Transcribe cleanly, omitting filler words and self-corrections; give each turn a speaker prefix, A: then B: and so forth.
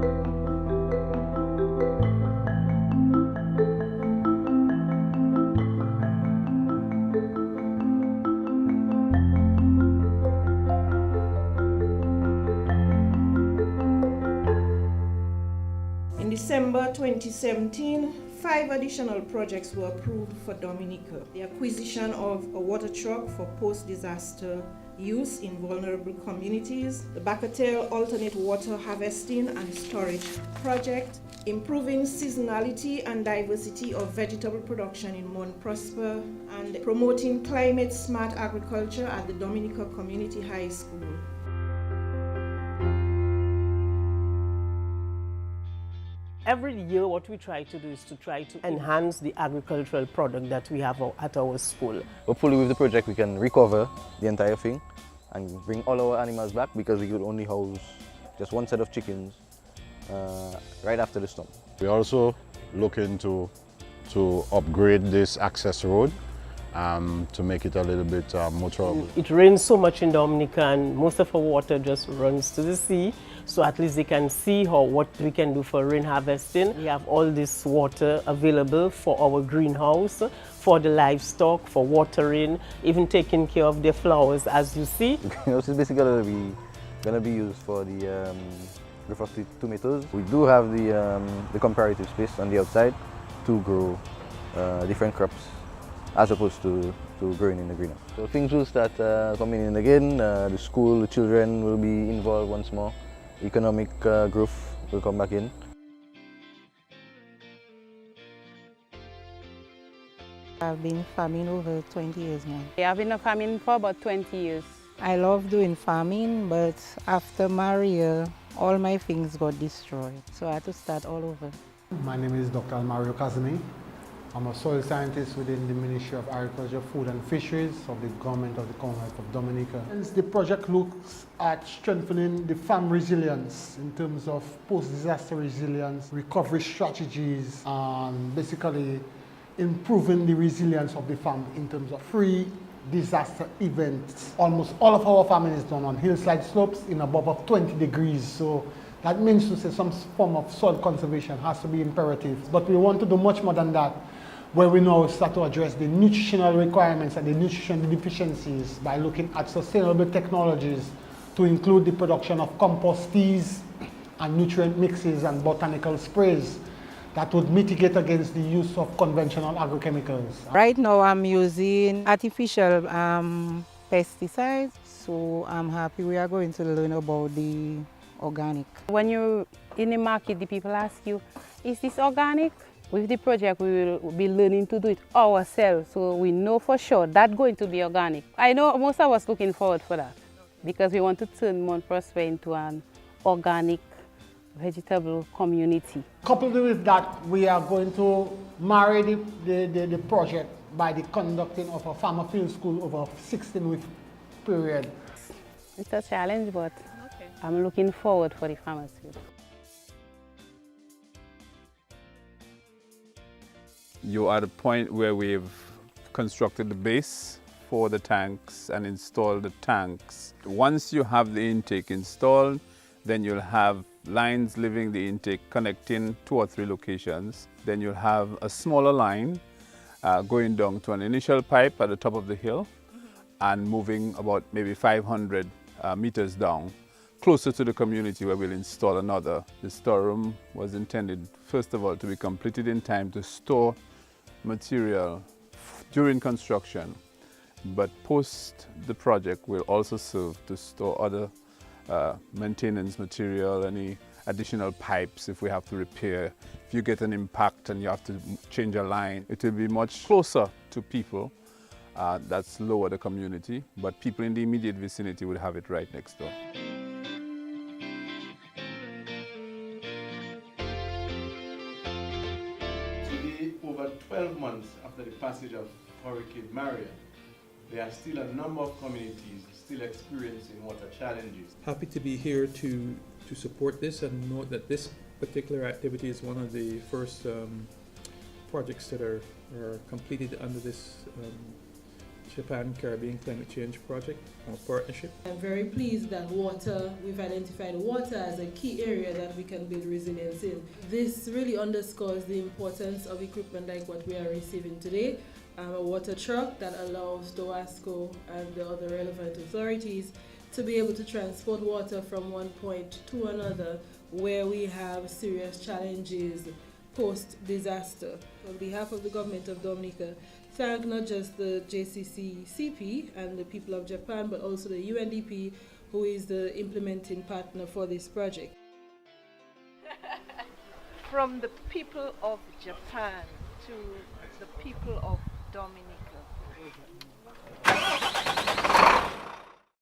A: In December 2017, 5 additional projects were approved for Dominica. The acquisition of a water truck for post-disaster use in vulnerable communities, the Backatail alternate water harvesting and storage project, improving seasonality and diversity of vegetable production in Mount Prosper, and promoting climate-smart agriculture at the Dominica Community High School.
B: Every year what we try to do is to try to enhance the agricultural product that we have at our school.
C: Hopefully with the project we can recover the entire thing and bring all our animals back, because we could only house just one set of chickens right after the storm.
D: We're also looking to upgrade this access road to make it a little bit more travelable.
B: It rains so much in Dominica and most of our water just runs to the sea. So at least they can see what we can do for rain harvesting. We have all this water available for our greenhouse, for the livestock, for watering, even taking care of the flowers, as you see.
C: This is basically going to be used for the growth of the tomatoes. We do have the comparative space on the outside to grow different crops, as opposed to growing in the greenhouse. So things will start coming in again. The school, the children will be involved once more. Economic growth will come back in.
E: I've been farming over 20 years now.
F: I've been farming for about 20 years.
E: I love doing farming, but after Maria, all my things got destroyed. So I had to start all over.
G: My name is Dr. Mario Casimi. I'm a soil scientist within the Ministry of Agriculture, Food and Fisheries of the Government of the Commonwealth of Dominica. The project looks at strengthening the farm resilience in terms of post-disaster resilience, recovery strategies, and basically improving the resilience of the farm in terms of pre-disaster events. Almost all of our farming is done on hillside slopes in above of 20 degrees. So that means to say some form of soil conservation has to be imperative. But we want to do much more than that, where we now start to address the nutritional requirements and the nutritional deficiencies by looking at sustainable technologies to include the production of compost teas and nutrient mixes and botanical sprays that would mitigate against the use of conventional agrochemicals.
E: Right now I'm using artificial pesticides, so I'm happy we are going to learn about the organic.
F: When you're in the market, the people ask you, is this organic? With the project, we will be learning to do it ourselves, so we know for sure that's going to be organic. I know most of us looking forward for that, because we want to turn Mount Prosper into an organic vegetable community.
G: Coupled with that, we are going to marry the project by the conducting of a farmer field school over a 16-week period.
F: It's a challenge, but I'm looking forward for the farmers field.
H: You're at a point where we've constructed the base for the tanks and installed the tanks. Once you have the intake installed, then you'll have lines leaving the intake connecting 2 or 3 locations. Then you'll have a smaller line going down to an initial pipe at the top of the hill and moving about maybe 500 meters down, closer to the community, where we'll install another. The storeroom was intended, first of all, to be completed in time to store material during construction, but post the project will also serve to store other maintenance material, any additional pipes if we have to repair. If you get an impact and you have to change a line, it will be much closer to people. That's lower the community, but people in the immediate vicinity would have it right next door.
I: Over 12 months after the passage of Hurricane Maria, there are still a number of communities still experiencing water challenges.
J: Happy to be here to support this and note that this particular activity is one of the first projects that are completed under this Japan-Caribbean Climate Change Project or partnership.
K: I'm very pleased that we've identified water as a key area that we can build resilience in. This really underscores the importance of equipment like what we are receiving today, a water truck that allows DOASCO and the other relevant authorities to be able to transport water from one point to another where we have serious challenges post-disaster. On behalf of the government of Dominica, thank not just the J-CCCP and the people of Japan, but also the UNDP, who is the implementing partner for this project.
A: From the people of Japan to the people of Dominica.